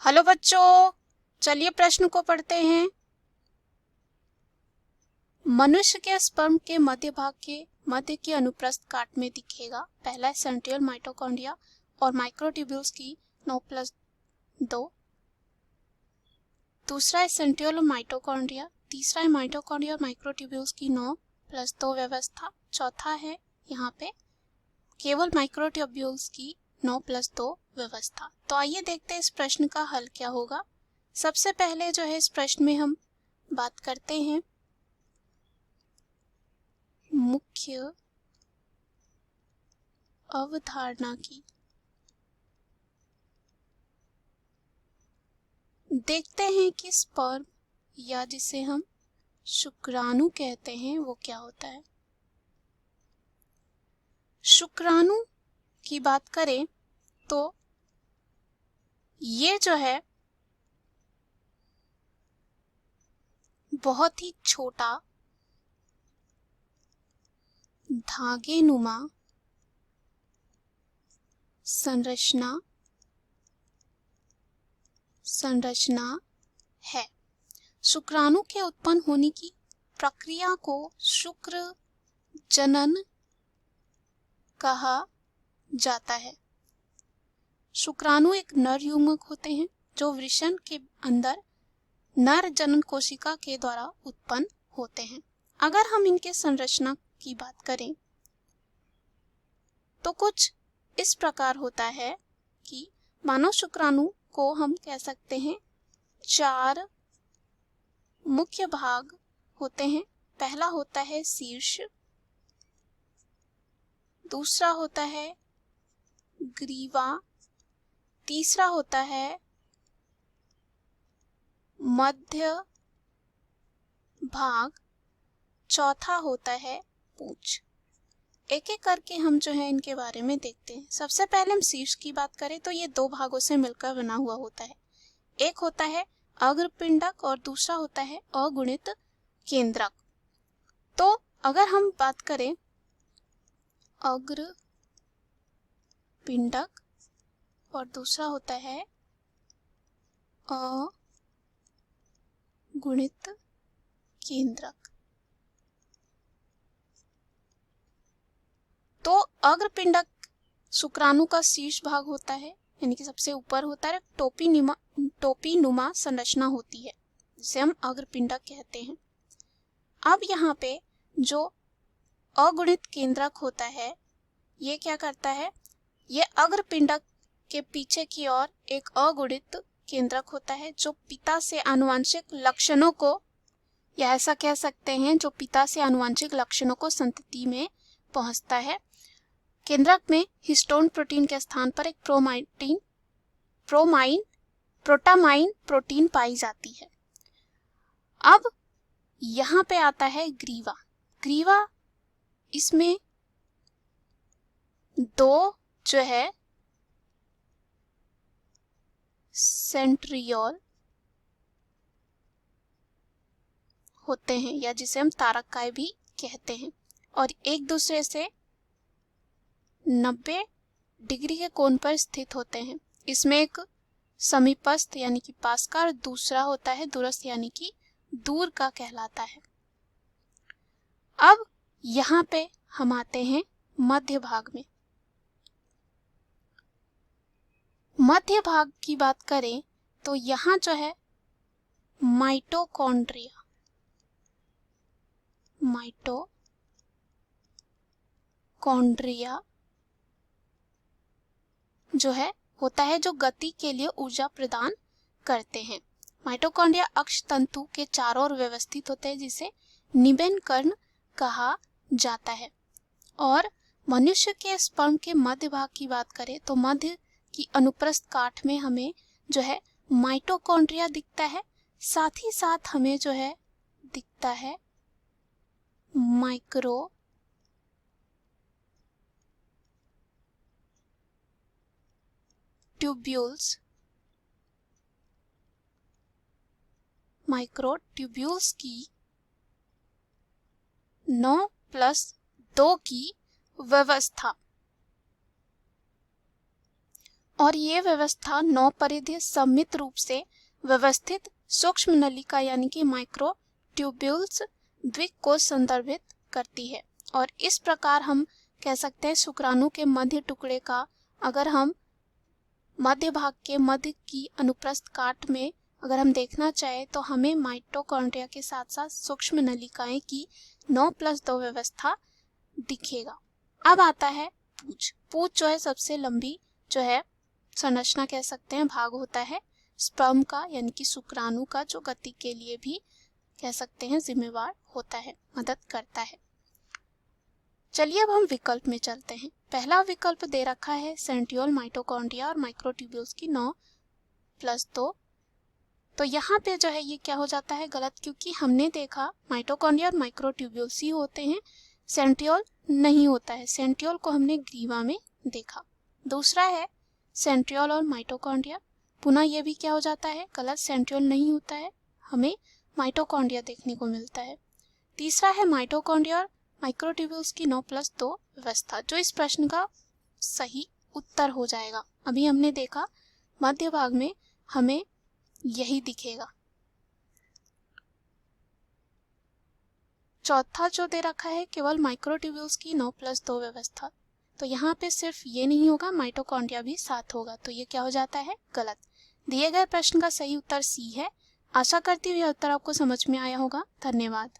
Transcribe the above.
Hello बच्चों, चलिए प्रश्न को पढ़ते हैं। मनुष्य के स्पर्म के मध्य भाग के मध्य की अनुप्रस्थ काट में दिखेगा। पहला है सेंट्रियल माइटोकॉन्ड्रिया और माइक्रोट्यूब्यूल्स की 9+2। दूसरा है सेंट्रियल माइटोकॉन्ड्रिया। तीसरा है माइटोकॉन्ड्रिया और माइक्रोट्यूब्यूल्स की 9+2 व्यवस्था। चौथा है यहाँ पे केवल माइक्रोट्यूब्यूल्स की 9+2 व्यवस्था। तो आइए देखते हैं इस प्रश्न का हल क्या होगा। सबसे पहले जो है इस प्रश्न में हम बात करते हैं मुख्य अवधारणा की। देखते हैं कि स्पर्म या जिसे हम शुक्राणु कहते हैं वो क्या होता है। शुक्राणु की बात करें तो ये जो है बहुत ही छोटा धागे नुमा संरचना है। शुक्राणु के उत्पन्न होने की प्रक्रिया को शुक्र जनन कहा जाता है। शुक्राणु एक नर युग्मक होते हैं जो वृषण के अंदर नर जनन कोशिका के द्वारा उत्पन्न होते हैं। अगर हम इनके संरचना की बात करें तो कुछ इस प्रकार होता है कि मानव शुक्राणु को हम कह सकते हैं 4 मुख्य भाग होते हैं। पहला होता है शीर्ष, दूसरा होता है ग्रीवा, तीसरा होता है मध्य भाग, चौथा होता है पूंछ। एक एक करके हम जो है इनके बारे में देखते हैं। सबसे पहले हम शीर्ष की बात करें तो ये 2 भागों से मिलकर बना हुआ होता है। एक होता है अग्रपिंडक और दूसरा होता है अगुणित केंद्रक। तो अगर हम बात करें अग्रपिंडक और दूसरा होता है अगुणित केंद्रक, तो अग्रपिंडक शुक्राणु का शीर्ष भाग होता है, यानी कि सबसे ऊपर होता है। टोपी नुमा संरचना होती है जिसे हम अग्रपिंडक कहते हैं। अब यहाँ पे जो अगुणित केंद्रक होता है ये क्या करता है, ये अग्रपिंडक के पीछे की ओर एक अगुणित केंद्रक होता है जो पिता से आनुवंशिक लक्षणों को, या ऐसा कह सकते हैं जो पिता से आनुवंशिक लक्षणों को संतति में पहुंचता है। केंद्रक में हिस्टोन प्रोटीन के स्थान पर एक प्रोटामाइन प्रोटीन पाई जाती है। अब यहाँ पे आता है ग्रीवा। इसमें 2 जो है सेंट्रियोल होते हैं, या जिसे हम तारककाय भी कहते हैं, और एक दूसरे से 90 डिग्री के कोण पर स्थित होते हैं। इसमें एक समीपस्थ यानी कि पास का और दूसरा होता है दूरस्थ यानी कि दूर का कहलाता है। अब यहाँ पे हम आते हैं मध्य भाग में। मध्य भाग की बात करें तो यहाँ जो है माइटोकॉन्ड्रिया जो है होता है जो गति के लिए ऊर्जा प्रदान करते हैं। माइटोकॉन्ड्रिया अक्ष तंतु के चारों ओर व्यवस्थित होते हैं जिसे निबेन कर्ण कहा जाता है। और मनुष्य के स्पर्म के मध्य भाग की बात करें तो मध्य की अनुप्रस्थ काट में हमें जो है माइटोकॉन्ड्रिया दिखता है, साथ ही साथ हमें जो है दिखता है माइक्रोट्यूब्यूल्स की 9+2 की व्यवस्था। और ये व्यवस्था 9 परिधीय सममित रूप से व्यवस्थित सूक्ष्म नलिका यानी कि माइक्रो ट्यूब्यूल्स द्विक को संदर्भित करती है। और इस प्रकार हम कह सकते हैं शुक्राणु के मध्य टुकड़े का अगर हम मध्य भाग के मध्य की अनुप्रस्थ काट में अगर हम देखना चाहें तो हमें माइटोकॉन्ड्रिया के साथ साथ सूक्ष्म नलिकाएं की 9+2 व्यवस्था दिखेगा। अब आता है पूंछ। पूंछ जो है सबसे लंबी जो है संरचना कह सकते हैं भाग होता है स्पर्म का यानी कि शुक्राणु का, जो गति के लिए भी कह सकते हैं जिम्मेवार होता है, मदद करता है। चलिए अब हम विकल्प में चलते हैं। पहला विकल्प दे रखा है सेंट्रियोल, माइटोकॉन्ड्रिया और माइक्रोट्यूब्यूल्स की 9+2। तो यहाँ पे जो है ये क्या हो जाता है गलत, क्योंकि हमने देखा माइटोकॉन्ड्रिया और माइक्रोट्यूब्यूल्स ही होते हैं, सेंट्रियोल नहीं होता है। सेंट्रियोल को हमने ग्रीवा में देखा। दूसरा है सेंट्रियोल और माइटोकॉन्ड्रिया, पुनः ये भी क्या हो जाता है गलत, सेंट्रियोल नहीं होता है, हमें माइटोकॉन्ड्रिया देखने को मिलता है। तीसरा है माइटोकॉन्ड्रिया और माइक्रोट्यूब्यूल्स की 9+2 व्यवस्था, जो इस प्रश्न का सही उत्तर हो जाएगा। अभी हमने देखा मध्य भाग में हमें यही दिखेगा। चौथा जो दे रखा है केवल माइक्रोट्यूब्यूल्स की 9+2 व्यवस्था, तो यहाँ पे सिर्फ ये नहीं होगा, माइटोकॉन्ड्रिया भी साथ होगा, तो ये क्या हो जाता है गलत। दिए गए प्रश्न का सही उत्तर सी है। आशा करती हूँ यह उत्तर आपको समझ में आया होगा। धन्यवाद।